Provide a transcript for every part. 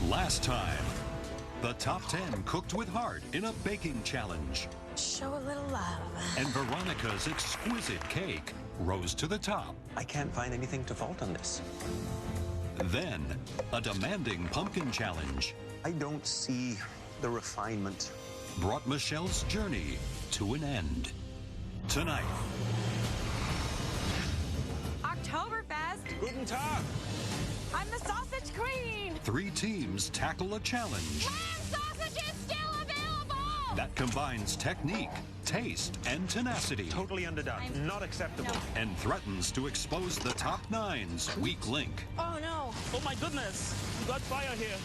Last time, the top 10 cooked with heart in a baking challenge. Show a little love. And Veronica's exquisite cake rose to the top. I can't find anything to fault on this. Then, a demanding pumpkin challenge I don't see the refinement. brought Michelle's journey to an end. Tonight, Oktoberfest. Guten Tag! I'm the sausage queen. 3 teams tackle a challenge Lamb sausage is still available. that combines technique, taste, and tenacity, Totally underdone. Not acceptable. No. and threatens to expose the top 9's weak link. Oh no. Oh my goodness, we got fire here.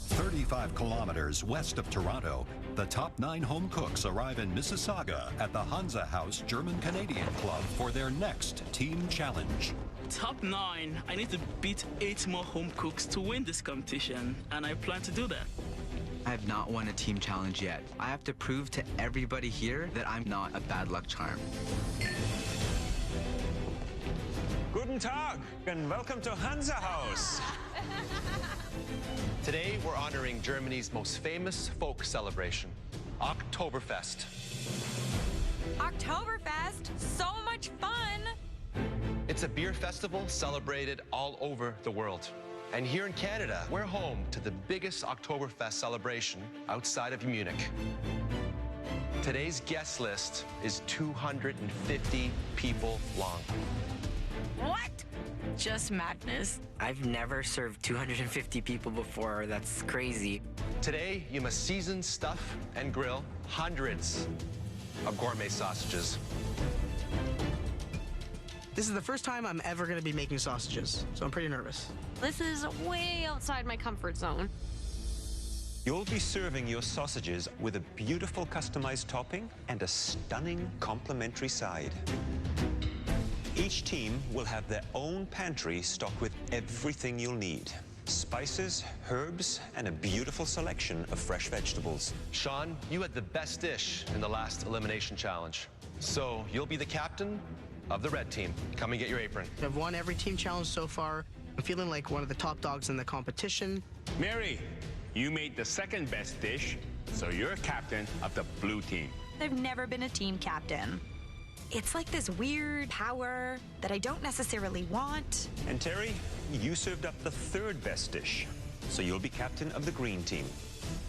35 kilometers west of Toronto, the top 9 home cooks arrive in Mississauga at the Hansa House German-Canadian Club for their next team challenge. Top 9, I need to beat 8 more home cooks to win this competition, and I plan to do that. I have not won a team challenge yet. I have to prove to everybody here that I'm not a bad luck charm. Guten Tag and welcome to Hansa House. Today, we're honoring Germany's most famous folk celebration, Oktoberfest. Oktoberfest. So much fun. It's a beer festival celebrated all over the world. And here in Canada, we're home to the biggest Oktoberfest celebration outside of Munich. Today's guest list is 250 people long. What? Just madness. I've never served 250 people before. That's crazy. Today, you must season, stuff, and grill hundreds of gourmet sausages. This is the first time I'm ever going to be making sausages, so I'm pretty nervous. This is way outside my comfort zone. You'll be serving your sausages with a beautiful customized topping and a stunning complimentary side. Each team will have their own pantry stocked with everything you'll need. Spices, herbs, and a beautiful selection of fresh vegetables. Sean, you had the best dish in the last elimination challenge. So you'll be the captain of the red team. Come and get your apron. I've won every team challenge so far. I'm feeling like one of the top dogs in the competition. Mary, you made the second best dish, so you're captain of the blue team. I've never been a team captain. It's like this weird power that I don't necessarily want. And Terry, you served up the third best dish, so you'll be captain of the green team.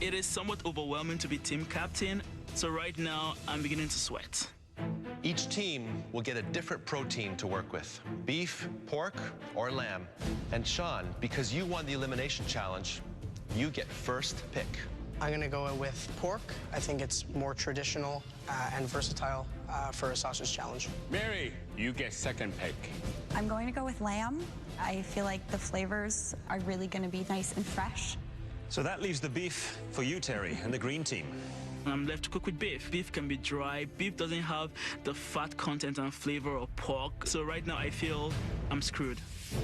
It is somewhat overwhelming to be team captain, so right now I'm beginning to sweat. Each team will get a different protein to work with, beef, pork, or lamb. And Sean, because you won the elimination challenge, you get first pick. I'm going to go with pork. I think it's more traditional and versatile for a sausage challenge. Mary, you get second pick. I'm going to go with lamb. I feel like the flavors are really going to be nice and fresh. So that leaves the beef for you, Terry, and the green team. I'm left to cook with beef. Beef can be dry. Beef doesn't have the fat content and flavor of pork. So right now I feel I'm screwed.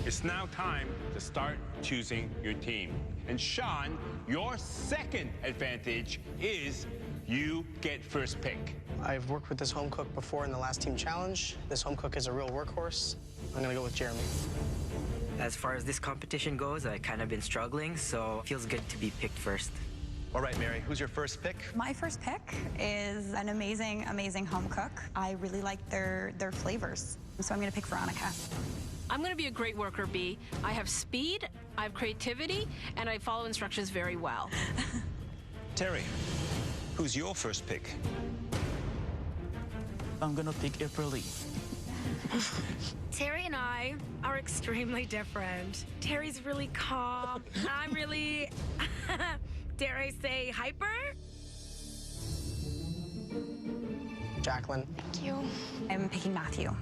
It's now time to start choosing your team. And Sean, your second advantage is you get first pick. I've worked with this home cook before in the last team challenge. This home cook is a real workhorse. I'm going to go with Jeremy. As far as this competition goes, I've kind of been struggling, so it feels good to be picked first. All right, Mary, who's your first pick? My first pick is an amazing, amazing home cook. I really like their flavors, so I'm going to pick Veronica. I'm going to be a great worker bee. I have speed, I have creativity, and I follow instructions very well. Terry, who's your first pick? I'm gonna pick April Lee. Terry and I are extremely different. Terry's really calm. I'm really, dare I say, hyper? Jacqueline. Thank you. I'm picking Matthew.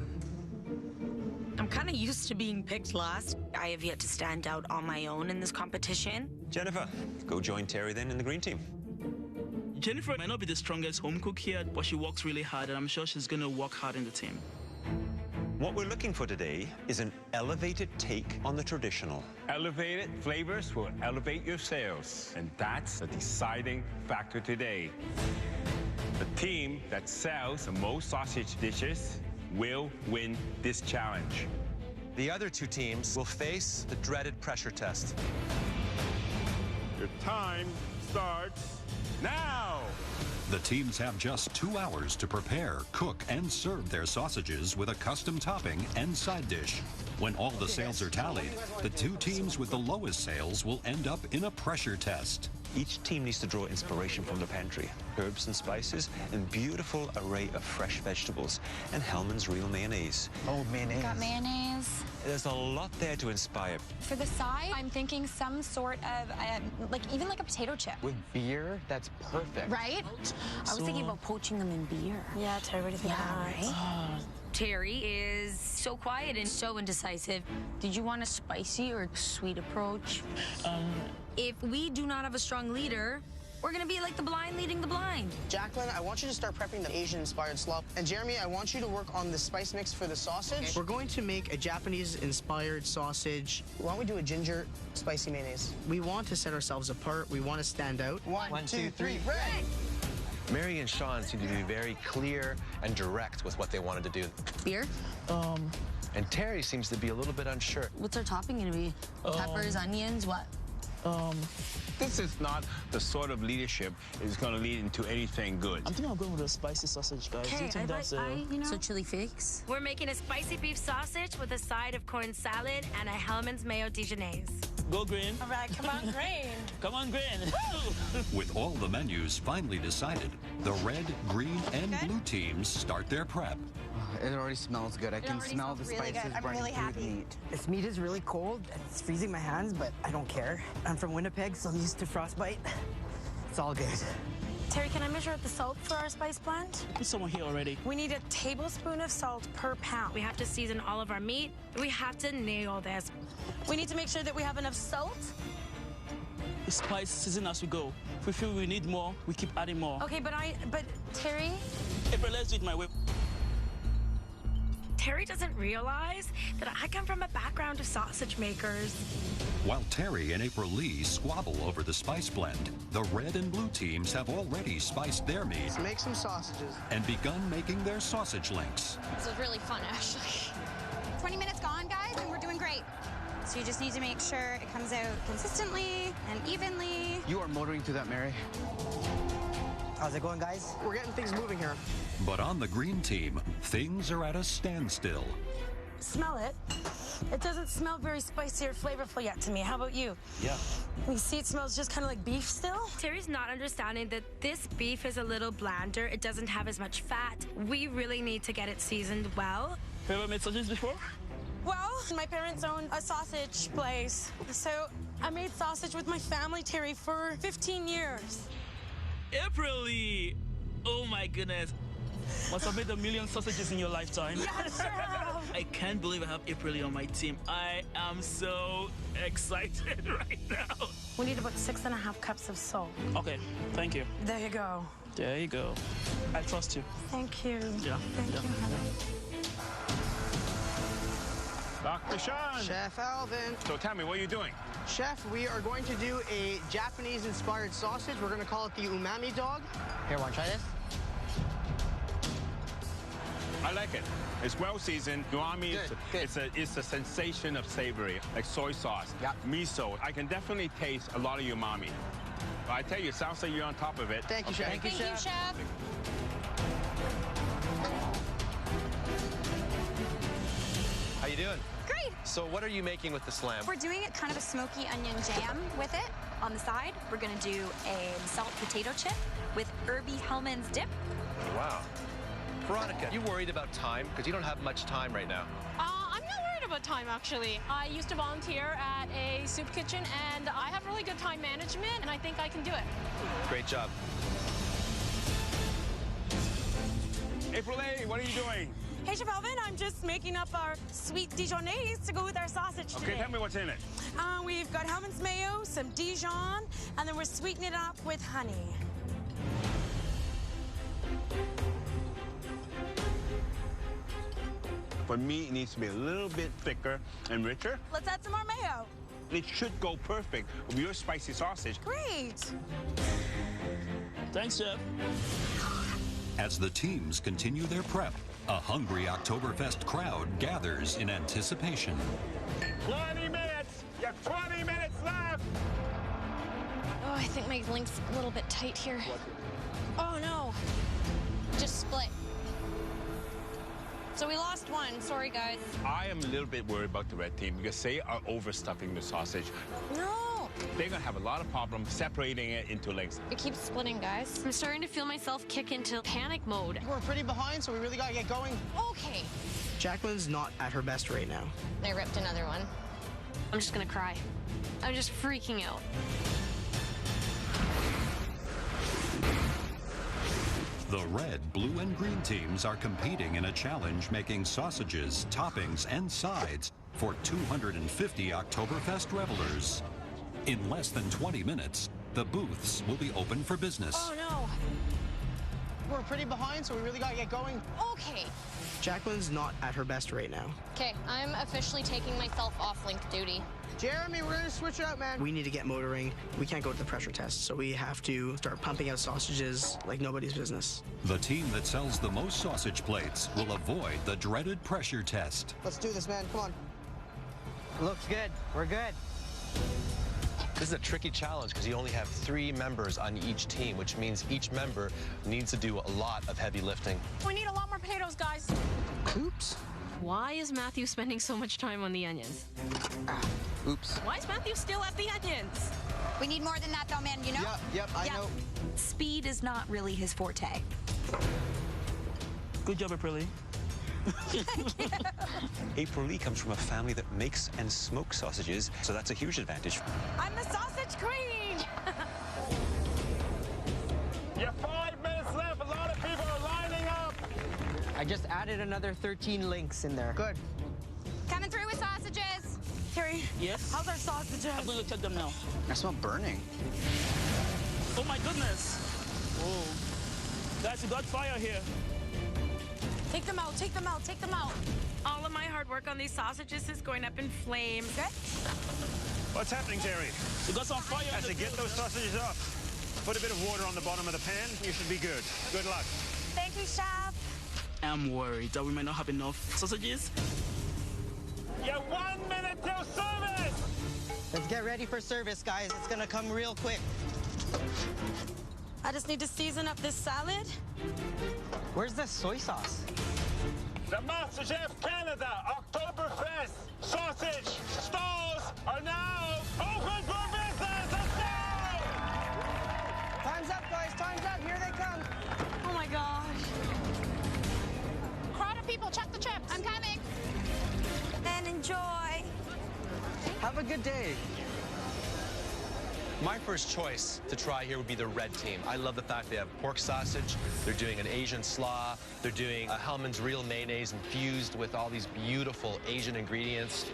I'm kind of used to being picked last. I have yet to stand out on my own in this competition. Jennifer, go join Terry then in the green team. Jennifer might not be the strongest home cook here, but she works really hard, and I'm sure she's gonna work hard in the team. What we're looking for today is an elevated take on the traditional. Elevated flavors will elevate your sales, and that's the deciding factor today. The team that sells the most sausage dishes will win this challenge. The other two teams will face the dreaded pressure test. Your time starts now. The teams have just 2 hours to prepare, cook, and serve their sausages with a custom topping and side dish. When all the sales are tallied, the two teams with the lowest sales will end up in a pressure test. Each team needs to draw inspiration from the pantry. Herbs and spices, and beautiful array of fresh vegetables, and Hellmann's real mayonnaise. Oh, mayonnaise. Got mayonnaise. There's a lot there to inspire. For the side, I'm thinking some sort of, even like a potato chip. With beer, that's perfect. Right? I was thinking about poaching them in beer. Yeah, Terry, what do you think? Yeah, right? Terry is so quiet and so indecisive. Did you want a spicy or sweet approach? If we do not have a strong leader, we're gonna be like the blind leading the blind. Jacqueline, I want you to start prepping the Asian-inspired slaw. And Jeremy, I want you to work on the spice mix for the sausage. Okay. We're going to make a Japanese-inspired sausage. Why don't we do a ginger spicy mayonnaise? We want to set ourselves apart. We want to stand out. One, two, three, red! Mary and Sean seem to be very clear and direct with what they wanted to do. Beer? And Terry seems to be a little bit unsure. What's our topping gonna be? Peppers, onions, what? This is not the sort of leadership that's going to lead into anything good. I'm thinking I'm going with a spicy sausage, guys. Do you think that's So chili flakes? We're making a spicy beef sausage with a side of corn salad and a Hellmann's mayo Dijonnaise. Go green. All right, come on, Green. Come on, green. With all the menus finally decided, the red, green, and blue teams start their prep. It already smells good. I can smell the spices running through the meat. This meat is really cold and it's freezing my hands, but I don't care. I'm from Winnipeg, so I'm used to frostbite. It's all good. Terry, can I measure out the salt for our spice blend? There's someone here already. We need a tablespoon of salt per pound. We have to season all of our meat. We have to nail this. We need to make sure that we have enough salt. The spice season as we go. If we feel we need more, we keep adding more. Okay, but Terry? April, let's do it my way. Terry doesn't realize that I come from a background of sausage makers. While Terry and April Lee squabble over the spice blend, the red and blue teams have already spiced their meat. Let's make some sausages. And begun making their sausage links. This was really fun, actually. 20 minutes gone, guys, and we're doing great. So you just need to make sure it comes out consistently and evenly. You are motoring through that, Mary. How's it going, guys? We're getting things moving here. But on the green team, things are at a standstill. Smell it. It doesn't smell very spicy or flavorful yet to me. How about you? Yeah. You see, it smells just kind of like beef still. Terry's not understanding that this beef is a little blander. It doesn't have as much fat. We really need to get it seasoned well. Have you ever made sausages before? Well, my parents own a sausage place. So I made sausage with my family, Terry, for 15 years. April Lee! Oh my goodness. Must have made a million sausages in your lifetime. Yeah, sure have. I can't believe I have April Lee on my team. I am so excited right now. We need about 6.5 cups of salt. Okay, thank you. There you go. There you go. I trust you. Thank you. Yeah. Thank you, honey. Dr. Sean. Chef Alvin. So tell me, what are you doing? Chef, we are going to do a Japanese-inspired sausage. We're going to call it the umami dog. Here, want to try this? I like it. It's well seasoned. Umami, it's a sensation of savory, like soy sauce, miso. I can definitely taste a lot of umami. But I tell you, it sounds like you're on top of it. Thank you, Chef. Thank you, Chef. How you doing? Great. So what are you making with the slam? We're doing it kind of a smoky onion jam with it. On the side, we're going to do a salt potato chip with herby Hellmann's dip. Wow. Veronica, you worried about time? Because you don't have much time right now. I'm not worried about time, actually. I used to volunteer at a soup kitchen, and I have really good time management, and I think I can do it. Great job. April A., what are you doing? Hey, Chef Alvin, I'm just making up our sweet Dijonnaise to go with our sausage today. Okay, tell me what's in it. We've got Hellmann's mayo, some Dijon, and then we're sweetening it up with honey. For me, it needs to be a little bit thicker and richer. Let's add some more mayo. It should go perfect with your spicy sausage. Great. Thanks, Chef. As the teams continue their prep, A hungry Oktoberfest crowd gathers in anticipation. 20 minutes! You have 20 minutes left! Oh, I think my link's a little bit tight here. Oh, no. Just split. So we lost one. Sorry, guys. I am a little bit worried about the red team because they are overstuffing the sausage. No. They're going to have a lot of problems separating it into links. It keeps splitting, guys. I'm starting to feel myself kick into panic mode. We're pretty behind, so we really got to get going. Okay. Jacqueline's not at her best right now. I ripped another one. I'm just going to cry. I'm just freaking out. The red, blue, and green teams are competing in a challenge making sausages, toppings, and sides for 250 Oktoberfest revelers. In less than 20 minutes, the booths will be open for business. Oh, no. We're pretty behind, so we really got to get going. Okay. Jacqueline's not at her best right now. Okay, I'm officially taking myself off link duty. Jeremy, we're going to switch it up, man. We need to get motoring. We can't go to the pressure test, so we have to start pumping out sausages like nobody's business. The team that sells the most sausage plates will avoid the dreaded pressure test. Let's do this, man. Come on. Looks good. We're good. This is a tricky challenge because you only have 3 members on each team, which means each member needs to do a lot of heavy lifting. We need a lot more potatoes, guys. Oops. Why is Matthew spending so much time on the onions? Oops. Why is Matthew still at the onions? We need more than that, though, man, you know? Yep, I know. Speed is not really his forte. Good job, Aprili. April Lee comes from a family that makes and smokes sausages, so that's a huge advantage. I'm the sausage queen! You have 5 minutes left. A lot of people are lining up. I just added another 13 links in there. Good. Coming through with sausages. Terry, Yes? how's our sausages? I'm going to check them now. I smell burning. Oh, my goodness. Oh. Guys, we got fire here. Take them out, take them out, take them out. All of my hard work on these sausages is going up in flames. Good? What's happening, Terry? We got some fire. As they get those sausages up, put a bit of water on the bottom of the pan. You should be good. Good luck. Thank you, Chef. I'm worried that we might not have enough sausages. You have 1 minute till service! Let's get ready for service, guys. It's gonna come real quick. I just need to season up this salad. Where's the soy sauce? The MasterChef Canada Oktoberfest sausage stalls are now open for business! Let's go! Time's up, guys. Time's up. Here they come. Oh my gosh. Crowd of people, check the chips. I'm coming. And enjoy. Have a good day. My first choice to try here would be the red team. I love the fact they have pork sausage, they're doing an Asian slaw, they're doing a Hellman's Real Mayonnaise infused with all these beautiful Asian ingredients.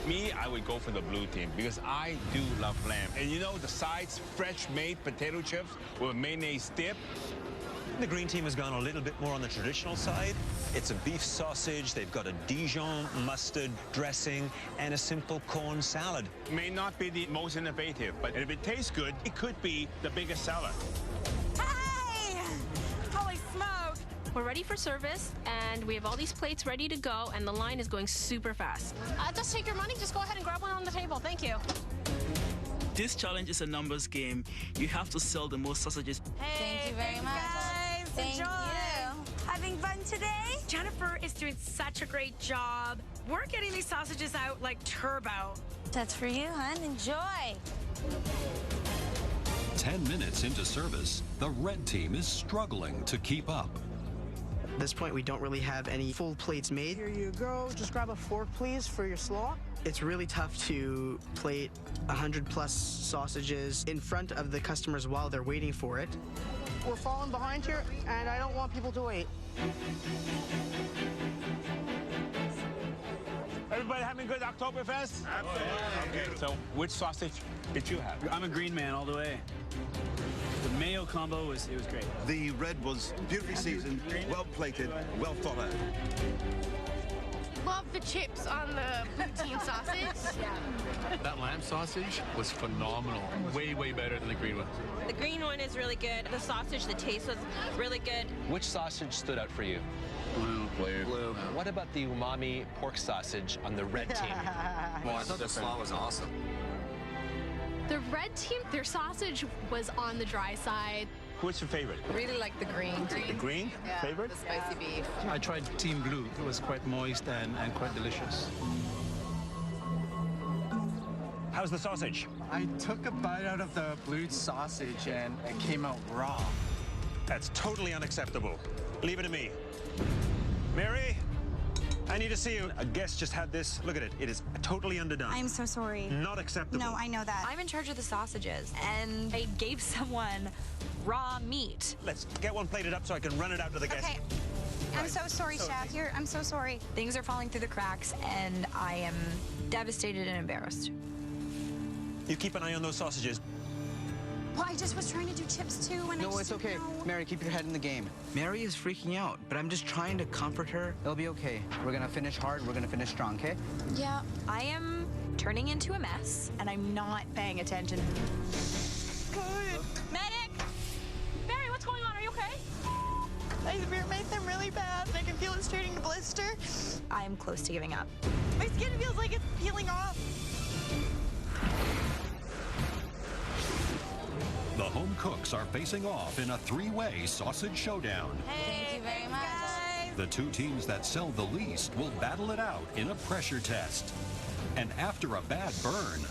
Me, I would go for the blue team because I do love lamb. And you know, the sides, fresh made potato chips with a mayonnaise dip. The green team has gone a little bit more on the traditional side. It's a beef sausage, they've got a Dijon mustard dressing, and a simple corn salad. May not be the most innovative, but if it tastes good, it could be the biggest seller. Hey! Holy smoke! We're ready for service, and we have all these plates ready to go, and the line is going super fast. Just take your money. Just go ahead and grab one on the table. Thank you. This challenge is a numbers game. You have to sell the most sausages. Hey, Thank you very much. Guys, Thank enjoy. you. Having fun today? Jennifer is doing such a great job. We're getting these sausages out like turbo. That's for you, hon. Enjoy. 10 minutes into service, the red team is struggling to keep up. At this point, we don't really have any full plates made. Here you go. Just grab a fork, please, for your slaw. It's really tough to plate 100+ sausages in front of the customers while they're waiting for it. We're falling behind here, and I don't want people to wait. Everybody having a good Oktoberfest? Absolutely. So, which sausage did you have? I'm a green man all the way. The mayo combo it was great. The red was beautifully seasoned, well plated, well thought out. Love the chips on the poutine sausage. That lamb sausage was phenomenal. Way, way better than the green one. The green one is really good. The sausage, the taste was really good. Which sausage stood out for you? Blue. What about the umami pork sausage on the red team? Well, I thought the slaw was awesome. The red team, their sausage was on the dry side. What's your favorite? Really like the green. The green? Yeah, Favorite? the spicy beef. I tried Team Blue. It was quite moist and quite delicious. How's the sausage? I took a bite out of the blue sausage and it came out raw. That's totally unacceptable. Leave it to me. Mary, I need to see you. A guest just had this. Look at it. It is totally underdone. I'm so sorry. Not acceptable. No, I know that. I'm in charge of the sausages, and they gave someone raw meat. Let's get one plated up so I can run it out to the guests. Okay. I'm so sorry, Chef. I'm so sorry. Things are falling through the cracks, and I am devastated and embarrassed. You keep an eye on those sausages. Well, I just was trying to do chips too, and No, it's okay. Mary, keep your head in the game. Mary is freaking out, but I'm just trying to comfort her. It'll be okay. We're gonna finish hard. We're gonna finish strong, okay? Yeah, I am turning into a mess, and I'm not paying attention. Medic! Barry, what's going on? Are you okay? My beer made them really bad. I can feel it starting to blister. I am close to giving up. My skin feels like it's peeling off. The home cooks are facing off in a three-way sausage showdown. Thank you very much. The two teams that sell the least will battle it out in a pressure test. And after a bad burn,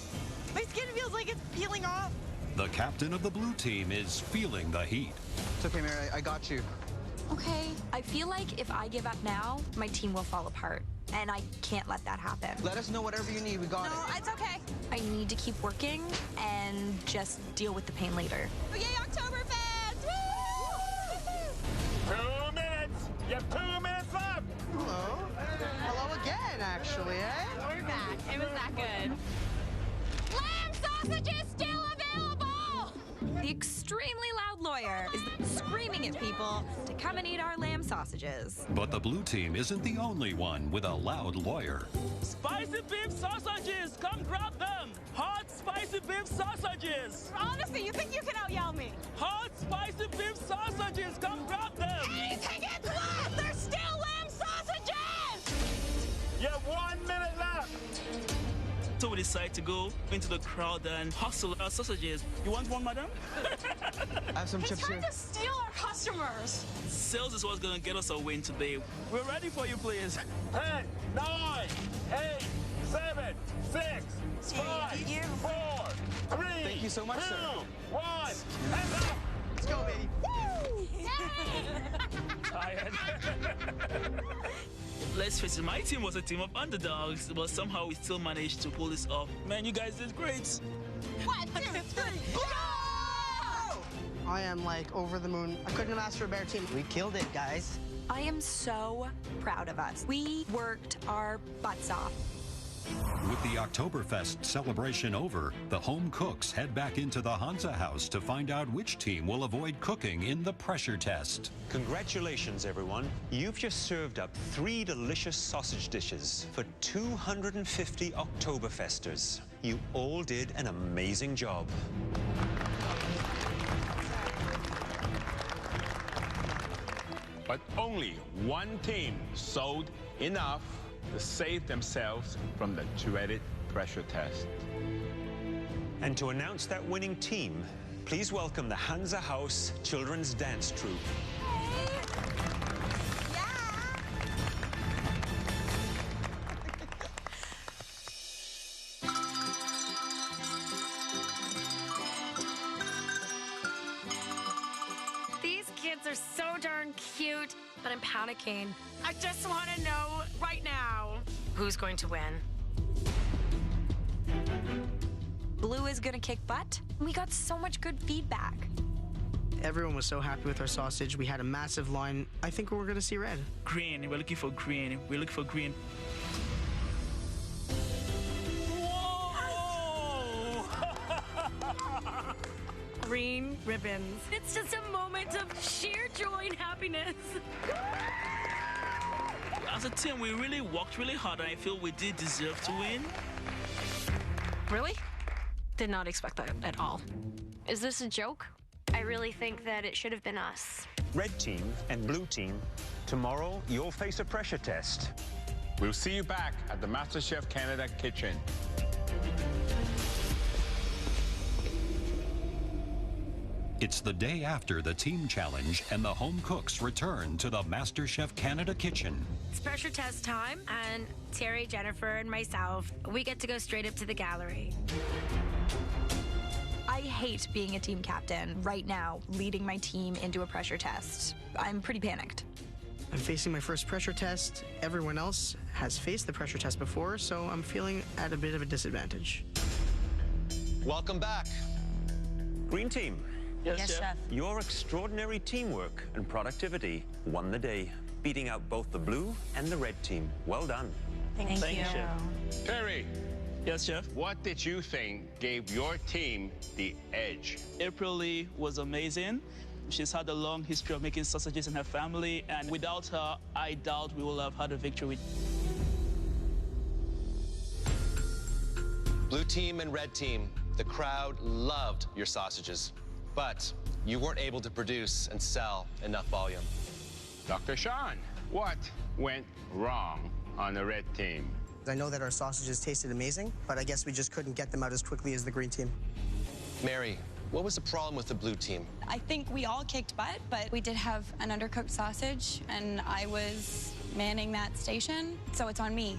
My skin feels like it's peeling off. the captain of the blue team is feeling the heat. It's okay, Mary. I got you. Okay. I feel like if I give up now, my team will fall apart. And I can't let that happen. Let us know whatever you need. We got it. No, it's okay. I need to keep working and just deal with the pain later. Yay, Oktoberfest! Woo! 2 minutes! You have 2 minutes left! Hello. Hello again, actually, eh? We're back. It was that good. Lamb sausages still available! The extremely loud lawyer is screaming at people to come and eat our lamb sausages. But the blue team isn't the only one with a loud lawyer. Spicy beef sausages, come grab them. Hot spicy beef sausages. Honestly, you think you can out-yell me? Hot spicy beef sausages, come grab them. Anything is left! They're still lamb sausages! You have 1 minute left! So we decided to go into the crowd and hustle our sausages. You want one, madam? I have some He's chips trying here. to steal our customers. Sales is what's gonna get us a win today. We're ready for you, please. 10, 9, 8, 7, 6, 5, 4, 3, Thank you so much, 2, sir. 1, hands up! Let's go, baby. Tired. Let's face it, my team was a team of underdogs, but somehow we still managed to pull this off. Man, you guys did great. 1, 2, 3, go! I am like over the moon. I couldn't have asked for a better team. We killed it, guys. I am so proud of us. We worked our butts off. With the Oktoberfest celebration over, the home cooks head back into the Hansa house to find out which team will avoid cooking in the pressure test. Congratulations, everyone. You've just served up 3 delicious sausage dishes for 250 Oktoberfesters. You all did an amazing job. But only one team sold enough to save themselves from the dreaded pressure test. And to announce that winning team, please welcome the Hansa House Children's Dance Troupe. These kids are so darn cute, but I'm panicking. I just want to know right now who's going to win. Blue is going to kick butt. We got so much good feedback. Everyone was so happy with our sausage. We had a massive line. I think we're going to see red. Green, we're looking for green. We're looking for green. Green ribbons. It's just a moment of sheer joy and happiness. As a team, we really worked really hard, and I feel we did deserve to win. Really? Did not expect that at all. Is this a joke? I really think that it should have been us. Red team and blue team Tomorrow, you'll face a pressure test. We'll see you back at the MasterChef Canada kitchen. It's the day after the team challenge, and the home cooks return to the MasterChef Canada kitchen. It's pressure test time, and Terry, Jennifer, and myself, we get to go straight up to the gallery. I hate being a team captain right now, leading my team into a pressure test. I'm pretty panicked. I'm facing my first pressure test. Everyone else has faced the pressure test before, so I'm feeling at a bit of a disadvantage. Welcome back. Green team. Yes, Chef. Your extraordinary teamwork and productivity won the day, beating out both the blue and the red team. Well done. Thank you. Chef. Terry. Yes, Chef. What did you think gave your team the edge? April Lee was amazing. She's had a long history of making sausages in her family, and without her, I doubt we will have had a victory. Blue team and red team, the crowd loved your sausages, but you weren't able to produce and sell enough volume. Dr. Sean, what went wrong on the red team? I know that our sausages tasted amazing, but I guess we just couldn't get them out as quickly as the green team. Mary, what was the problem with the blue team? I think we all kicked butt, but we did have an undercooked sausage, and I was manning that station, so it's on me.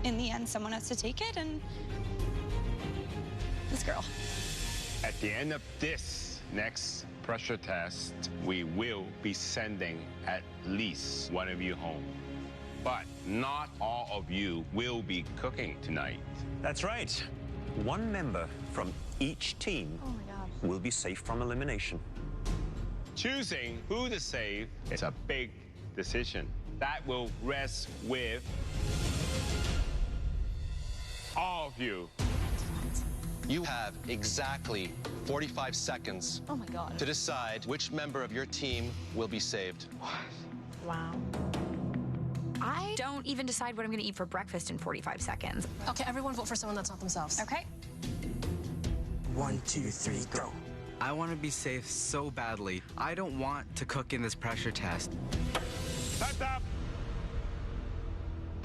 In the end, someone has to take it, and this girl. At the end of this next pressure test, we will be sending at least one of you home. But not all of you will be cooking tonight. That's right. One member from each team will be safe from elimination. Choosing who to save is a big decision. That will rest with all of you. You have exactly 45 seconds to decide which member of your team will be saved. Wow. I don't even decide what I'm going to eat for breakfast in 45 seconds. Okay, everyone vote for someone that's not themselves. Okay. 1, 2, 3, go. I want to be safe so badly. I don't want to cook in this pressure test. Time's up.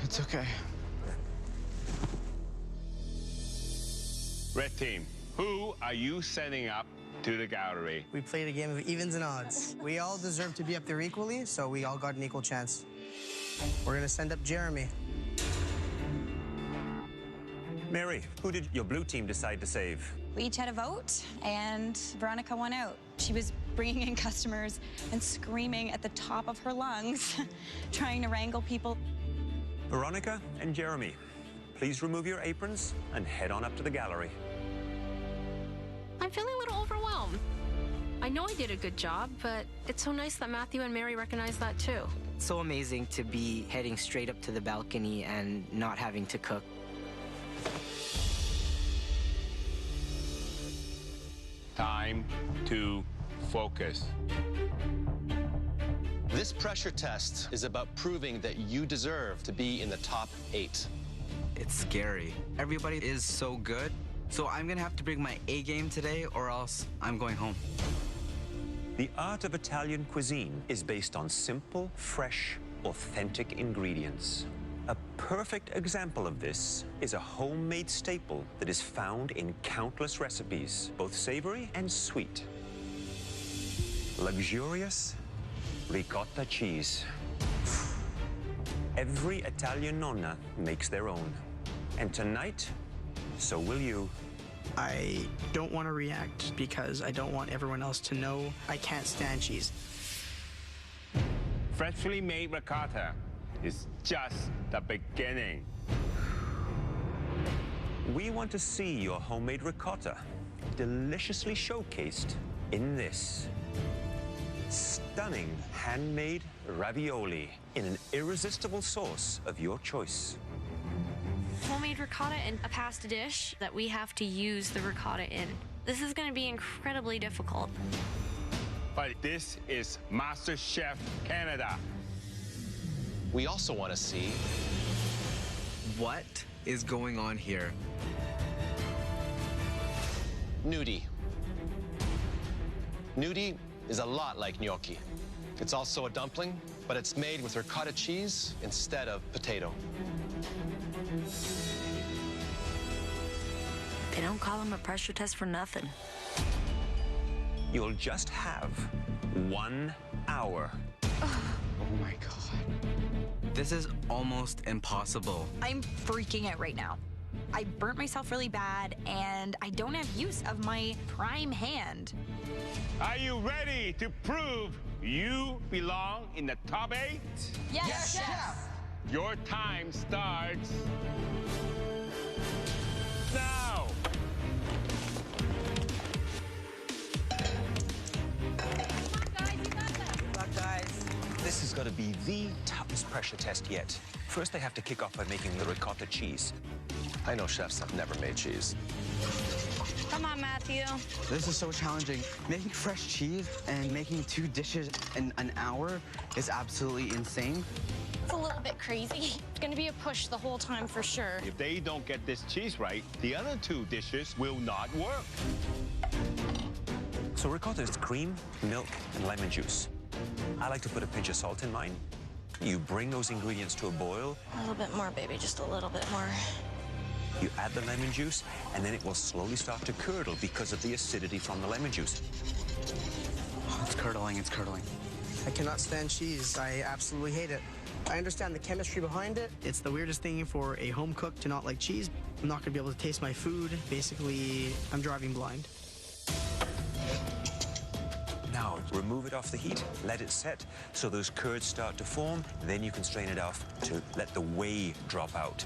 It's okay. Red team, who are you sending up to the gallery? We played a game of evens and odds. We all deserve to be up there equally, so we all got an equal chance. We're gonna send up Jeremy. Mary, who did your blue team decide to save? We each had a vote, and Veronica won out. She was bringing in customers and screaming at the top of her lungs, trying to wrangle people. Veronica and Jeremy, please remove your aprons and head on up to the gallery. I'm feeling a little overwhelmed. I know I did a good job, but it's so nice that Matthew and Mary recognize that too. It's so amazing to be heading straight up to the balcony and not having to cook. Time to focus. This pressure test is about proving that you deserve to be in the top 8. It's scary. Everybody is so good, so I'm gonna have to bring my A game today or else I'm going home. The art of Italian cuisine is based on simple, fresh, authentic ingredients. A perfect example of this is a homemade staple that is found in countless recipes, both savory and sweet. Luxurious ricotta cheese. Every Italian nonna makes their own. And tonight, so will you. I don't want to react because I don't want everyone else to know I can't stand cheese. Freshly made ricotta is just the beginning. We want to see your homemade ricotta deliciously showcased in this stunning handmade ravioli in an irresistible sauce of your choice. Homemade ricotta in a pasta dish that we have to use the ricotta in. This is going to be incredibly difficult. But this is MasterChef Canada. We also want to see What is going on here? gnudi. Gnudi is a lot like gnocchi. It's also a dumpling, but it's made with ricotta cheese instead of potato. They don't call them a pressure test for nothing. You'll just have 1 hour. Oh my God. This is almost impossible. I'm freaking out right now. I burnt myself really bad, and I don't have use of my prime hand. Are you ready to prove you belong in the top 8? Yes, Chef. Your time starts now. This has got to be the toughest pressure test yet. First, they have to kick off by making the ricotta cheese. I know chefs have never made cheese. Come on, Matthew. This is so challenging. Making fresh cheese and making 2 dishes in an hour is absolutely insane. It's a little bit crazy. It's gonna be a push the whole time for sure. If they don't get this cheese right, the other 2 dishes will not work. So ricotta is cream, milk, and lemon juice. I like to put a pinch of salt in mine. You bring those ingredients to a boil. A little bit more, baby, just a little bit more. You add the lemon juice, and then it will slowly start to curdle because of the acidity from the lemon juice. Oh, it's curdling, it's curdling. I cannot stand cheese. I absolutely hate it. I understand the chemistry behind it. It's the weirdest thing for a home cook to not like cheese. I'm not gonna be able to taste my food. Basically, I'm driving blind. Now, remove it off the heat, let it set, so those curds start to form, then you can strain it off to let the whey drop out.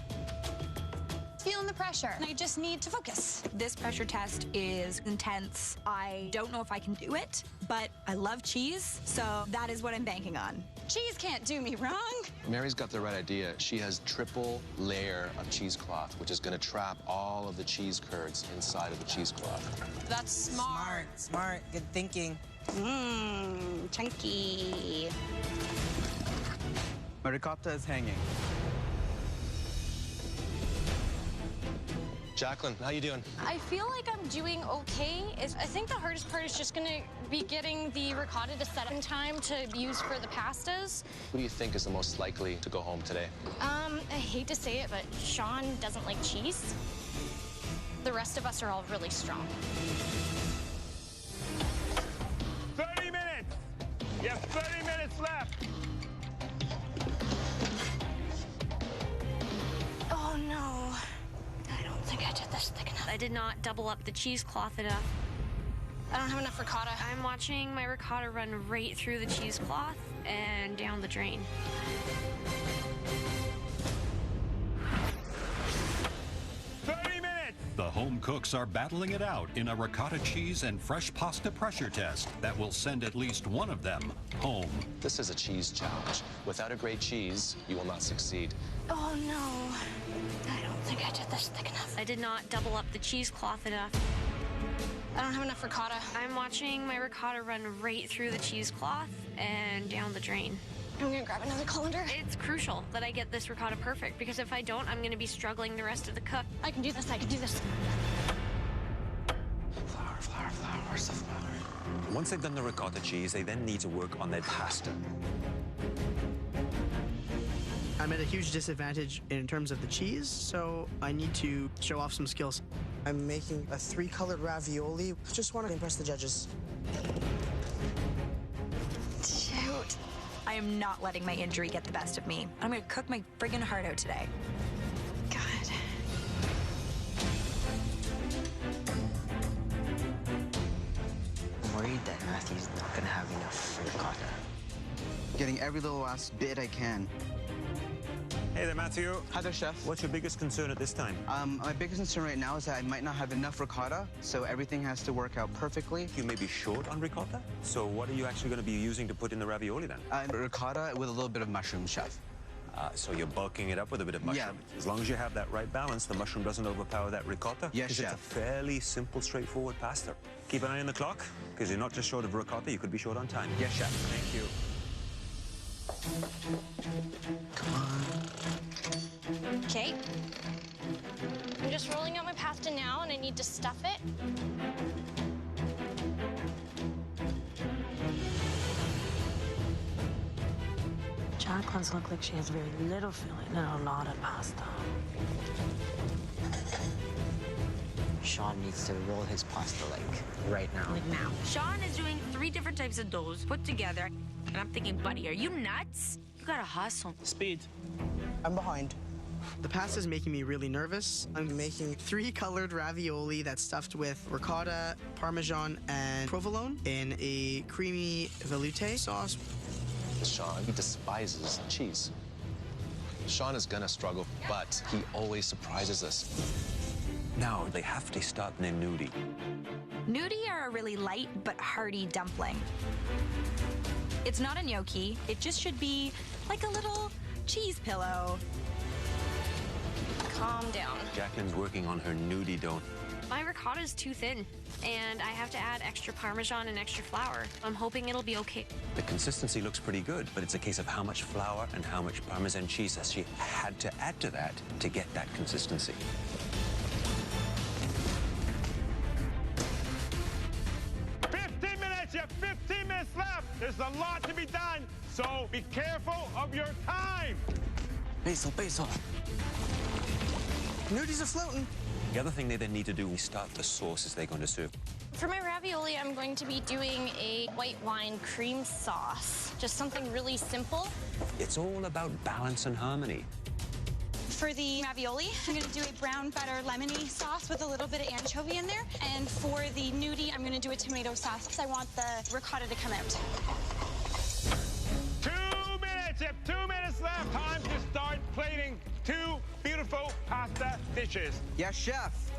Feeling the pressure. I just need to focus. This pressure test is intense. I don't know if I can do it, but I love cheese, so that is what I'm banking on. Cheese can't do me wrong. Mary's got the right idea. She has triple layer of cheesecloth, which is going to trap all of the cheese curds inside of the cheesecloth. That's smart. Smart. Good thinking. Mmm, chunky. My ricotta is hanging. Jacqueline, how you doing? I feel like I'm doing okay. I think the hardest part is just gonna be getting the ricotta to set in time to use for the pastas. Who do you think is the most likely to go home today? I hate to say it, but Sean doesn't like cheese. The rest of us are all really strong. 30 minutes! You have 30 minutes left! Oh, no. I don't think I did this thick enough. I did not double up the cheesecloth enough. I don't have enough ricotta. I'm watching my ricotta run right through the cheesecloth and down the drain. The home cooks are battling it out in a ricotta cheese and fresh pasta pressure test that will send at least one of them home. This is a cheese challenge. Without a great cheese, you will not succeed. Oh, no. I don't think I did this thick enough. I did not double up the cheesecloth enough. I don't have enough ricotta. I'm watching my ricotta run right through the cheesecloth and down the drain. I'm gonna grab another colander. It's crucial that I get this ricotta perfect, because if I don't, I'm gonna be struggling the rest of the cook. I can do this, I can do this. Flour, flour, flour. Where's the flour? Once they've done the ricotta cheese, they then need to work on their pasta. I'm at a huge disadvantage in terms of the cheese, so I need to show off some skills. I'm making a 3-colored ravioli. Just want to impress the judges. Shoot. I am not letting my injury get the best of me. I'm gonna cook my friggin' heart out today. God. I'm worried that Matthew's not gonna have enough ricotta. Getting every little last bit I can. Hey there, Matthew. Hi there, Chef. What's your biggest concern at this time? My biggest concern right now is that I might not have enough ricotta, so everything has to work out perfectly. You may be short on ricotta, so what are you actually going to be using to put in the ravioli then? Ricotta with a little bit of mushroom, Chef. So you're bulking it up with a bit of mushroom. Yeah. As long as you have that right balance, the mushroom doesn't overpower that ricotta. Yes, Chef. It's a fairly simple, straightforward pasta. Keep an eye on the clock, because you're not just short of ricotta, you could be short on time. Yes, Chef. Thank you. Come on. Okay. I'm just rolling out my pasta now, and I need to stuff it. ones look like she has very little filling and a lot of pasta. Sean needs to roll his pasta like right now. Like now. Sean is doing 3 different types of doughs put together. And I'm thinking, buddy, are you nuts? You gotta hustle. Speed. I'm behind. The pasta is making me really nervous. I'm making 3 colored ravioli that's stuffed with ricotta, parmesan, and provolone in a creamy velouté sauce. Sean, he despises cheese. Sean is gonna struggle, but he always surprises us. Now they have to start their nudie. Nudie are a really light but hearty dumpling. It's not a gnocchi. It just should be like a little cheese pillow. Calm down. Jacqueline's working on her nudie dough. My ricotta is too thin, and I have to add extra Parmesan and extra flour. I'm hoping it'll be okay. The consistency looks pretty good, but it's a case of how much flour and how much Parmesan cheese that she had to add to that to get that consistency. You have 15 minutes left. There's a lot to be done, so be careful of your time. Basil. Nudies are floating. The other thing they then need to do is start the sauces they're going to serve. For my ravioli, I'm going to be doing a white wine cream sauce. Just something really simple. It's all about balance and harmony. For the ravioli, I'm gonna do a brown butter lemony sauce with a little bit of anchovy in there. And for the nudie, I'm gonna do a tomato sauce because I want the ricotta to come out. 2 minutes. You have 2 minutes left. Time to start plating 2 beautiful pasta dishes. Yes, chef.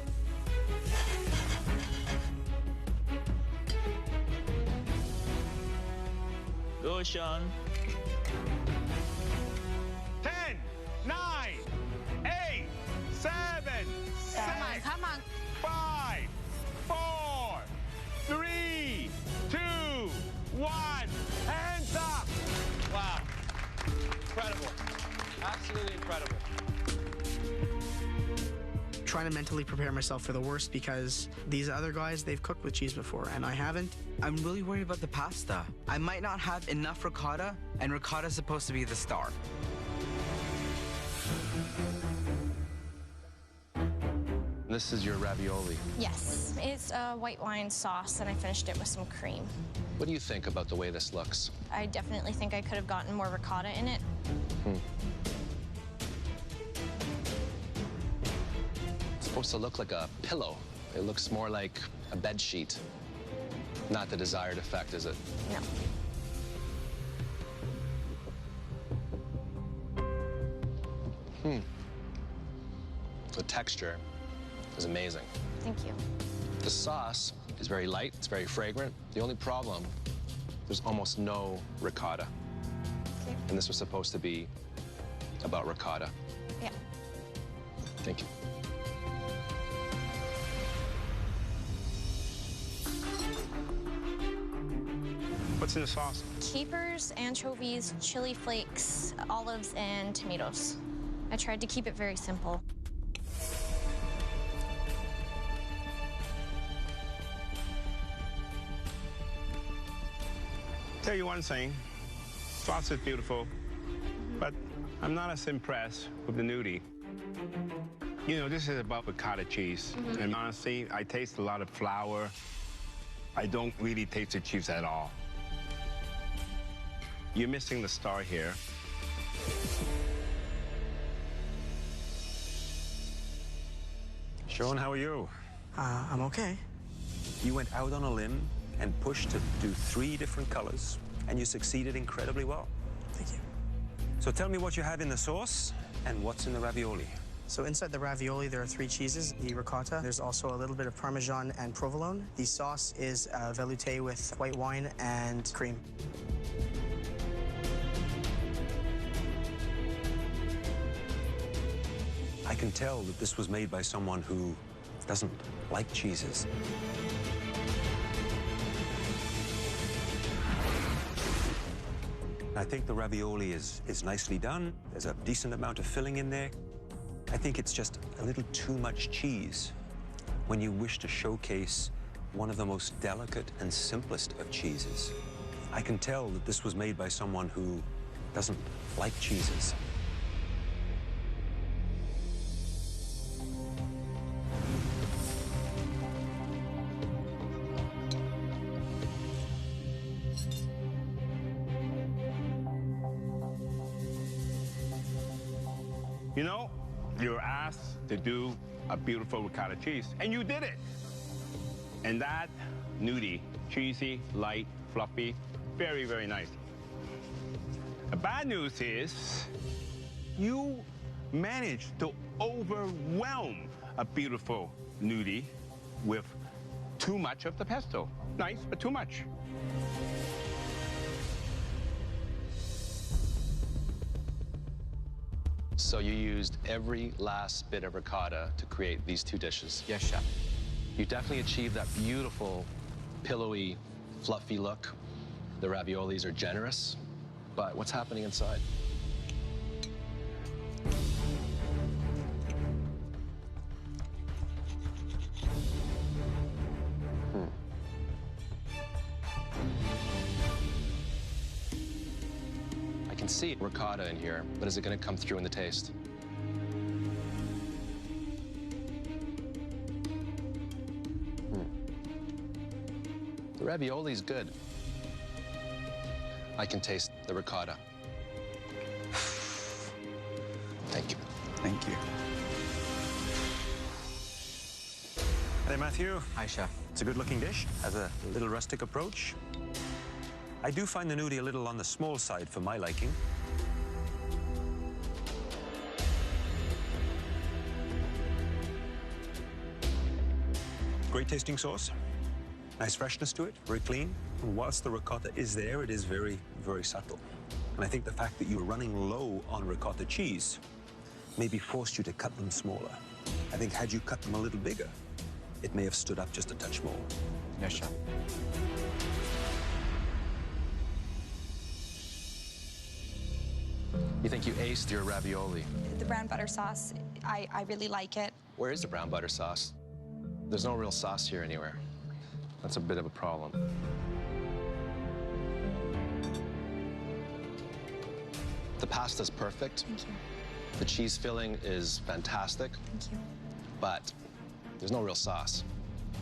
Go, Sean. 10, 9, 8, 7, 6, Come on. 5, 4, 3, 2, 1. Hands up. Wow. Incredible. Absolutely incredible. Trying to mentally prepare myself for the worst because these other guys, they've cooked with cheese before and I haven't. I'm really worried about the pasta. I might not have enough ricotta, and ricotta is supposed to be the star. This is your ravioli. Yes, it's a white wine sauce, and I finished it with some cream. What do you think about the way this looks? I definitely think I could have gotten more ricotta in it. It's supposed to look like a pillow. It looks more like a bed sheet. Not the desired effect, is it? No. The texture is amazing. Thank you. The sauce is very light, it's very fragrant. The only problem, there's almost no ricotta. Okay. And this was supposed to be about ricotta. Yeah. Thank you. What's in the sauce? Capers, anchovies, chili flakes, olives, and tomatoes. I tried to keep it very simple. Tell you one thing, sauce is beautiful, but I'm not as impressed with the nudie. You know, this is about ricotta cheese, and honestly, I taste a lot of flour. I don't really taste the cheese at all. You're missing the star here. Sean, how are you? I'm okay. You went out on a limb and pushed to do 3 different colors, and you succeeded incredibly well. Thank you. So tell me what you have in the sauce and what's in the ravioli. So inside the ravioli, there are 3 cheeses, the ricotta. There's also a little bit of Parmesan and provolone. The sauce is velouté with white wine and cream. I can tell that this was made by someone who doesn't like cheeses. I think the ravioli is nicely done. There's a decent amount of filling in there. I think it's just a little too much cheese when you wish to showcase one of the most delicate and simplest of cheeses. I can tell that this was made by someone who doesn't like cheeses. You know, you were asked to do a beautiful ricotta cheese, and you did it. And that nudie, cheesy, light, fluffy, very, very nice. The bad news is you managed to overwhelm a beautiful nudie with too much of the pesto. Nice, but too much. So you used every last bit of ricotta to create these two dishes? Yes, chef. You definitely achieved that beautiful, pillowy, fluffy look. The raviolis are generous, but what's happening inside? I can see ricotta in here, but is it going to come through in the taste? The ravioli's good. I can taste the ricotta. Thank you. Thank you. Hey, Matthew. Hi, chef. It's a good-looking dish. Has a little rustic approach. I do find the nudie a little on the small side for my liking. Great tasting sauce. Nice freshness to it, very clean. And whilst the ricotta is there, it is very, very subtle. And I think the fact that you're running low on ricotta cheese maybe forced you to cut them smaller. I think had you cut them a little bigger, it may have stood up just a touch more. Yes, chef. You think you aced your ravioli? The brown butter sauce, I really like it. Where is the brown butter sauce? There's no real sauce here anywhere. That's a bit of a problem. The pasta's perfect. Thank you. The cheese filling is fantastic. Thank you. But there's no real sauce.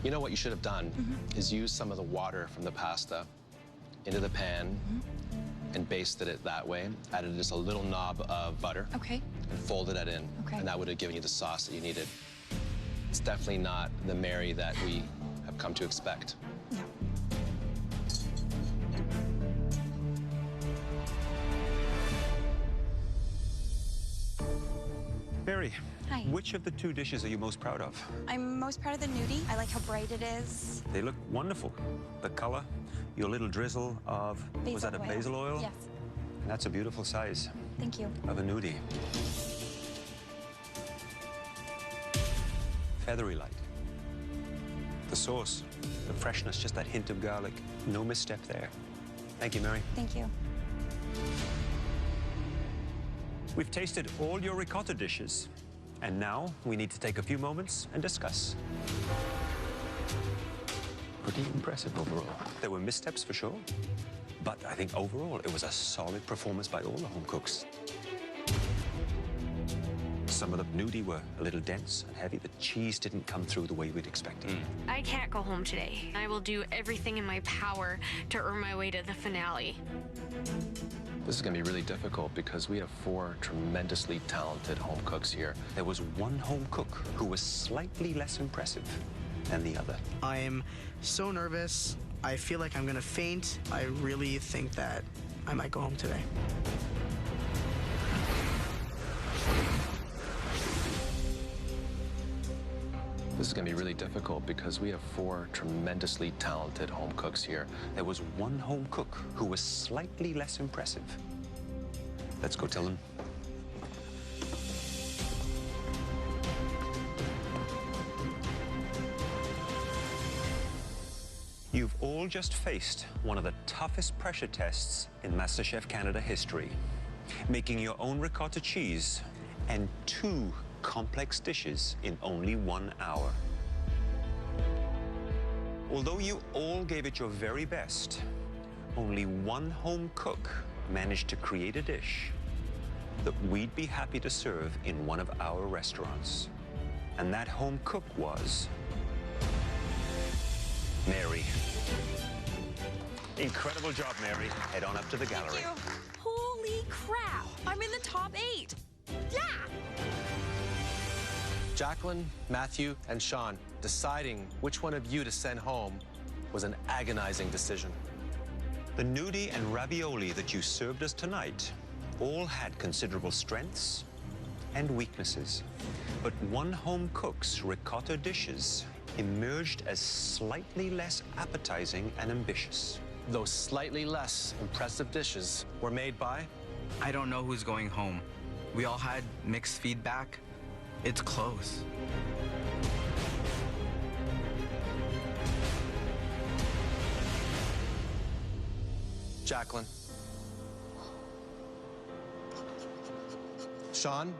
You know what you should have done is use some of the water from the pasta into the pan and basted it that way. Added just a little knob of butter. Okay. And folded it in. Okay. And that would have given you the sauce that you needed. It's definitely not the Mary that we have come to expect. No. Mary, Hi. which of the two dishes are you most proud of? I'm most proud of the nudie. I like how bright it is. They look wonderful. The color, your little drizzle of, was that a basil oil? Yes. And that's a beautiful size Thank you. of a nudie. Feathery light. The sauce, the freshness, just that hint of garlic. No misstep there. Thank you, Mary. Thank you. We've tasted all your ricotta dishes, and now we need to take a few moments and discuss. Pretty impressive overall. There were missteps for sure, but I think overall it was a solid performance by all the home cooks. Some of the nudie were a little dense and heavy. The cheese didn't come through the way we'd expected. I can't go home today. I will do everything in my power to earn my way to the finale. This is going to be really difficult because we have 4 tremendously talented home cooks here. There was one home cook who was slightly less impressive than the other. I'm so nervous. I feel like I'm gonna faint. I really think that I might go home today. This is going to be really difficult because we have 4 tremendously talented home cooks here. There was one home cook who was slightly less impressive. Let's go tell him. You've all just faced one of the toughest pressure tests in MasterChef Canada history, making your own ricotta cheese and 2 complex dishes in only 1 hour. Although you all gave it your very best, only one home cook managed to create a dish that we'd be happy to serve in one of our restaurants. And that home cook was Mary. Incredible job, Mary. Head on up to the gallery. Thank you. Holy crap! I'm in the top 8. Yeah! Jacqueline, Matthew, and Sean, deciding which one of you to send home was an agonizing decision. The gnudi and ravioli that you served us tonight all had considerable strengths and weaknesses. But one home cook's ricotta dishes emerged as slightly less appetizing and ambitious. Those slightly less impressive dishes were made by... I don't know who's going home. We all had mixed feedback. It's close. Jacqueline. Sean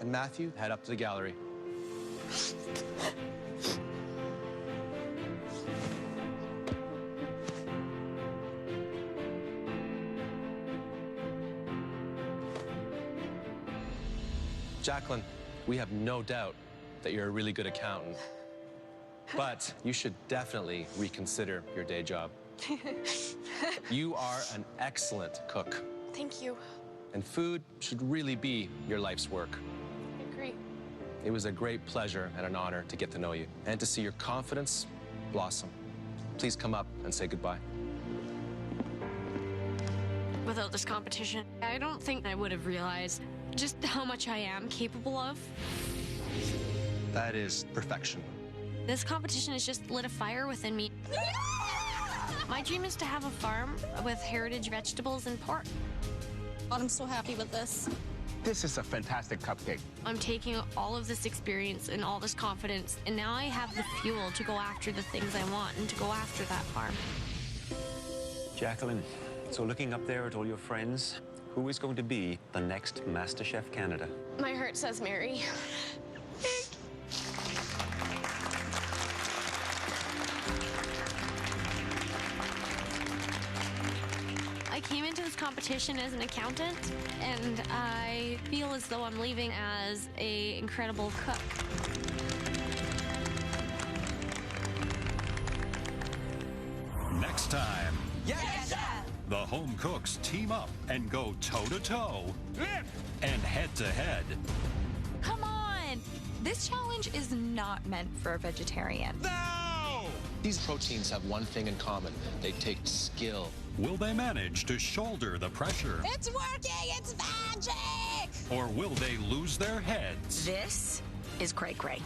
and Matthew, head up to the gallery. Jacqueline, we have no doubt that you're a really good accountant, but you should definitely reconsider your day job. You are an excellent cook, Thank you. and food should really be your life's work. I agree. It was a great pleasure and an honor to get to know you and to see your confidence blossom. Please come up and say goodbye. Without this competition, I don't think I would have realized just how much I am capable of. That is perfection. This competition has just lit a fire within me. My dream is to have a farm with heritage vegetables and pork. I'm so happy with this. This is a fantastic cupcake. I'm taking all of this experience and all this confidence, and now I have the fuel to go after the things I want and to go after that farm. Jacqueline, so looking up there at all your friends, who is going to be the next MasterChef Canada? My heart says Mary. I came into this competition as an accountant, and I feel as though I'm leaving as an incredible cook. Next time, Yes! the home cooks team up and go toe-to-toe and head-to-head. Come on! This challenge is not meant for a vegetarian. These proteins have one thing in common. They take skill. Will they manage to shoulder the pressure? It's working! It's magic! Or will they lose their heads? This is cray-cray.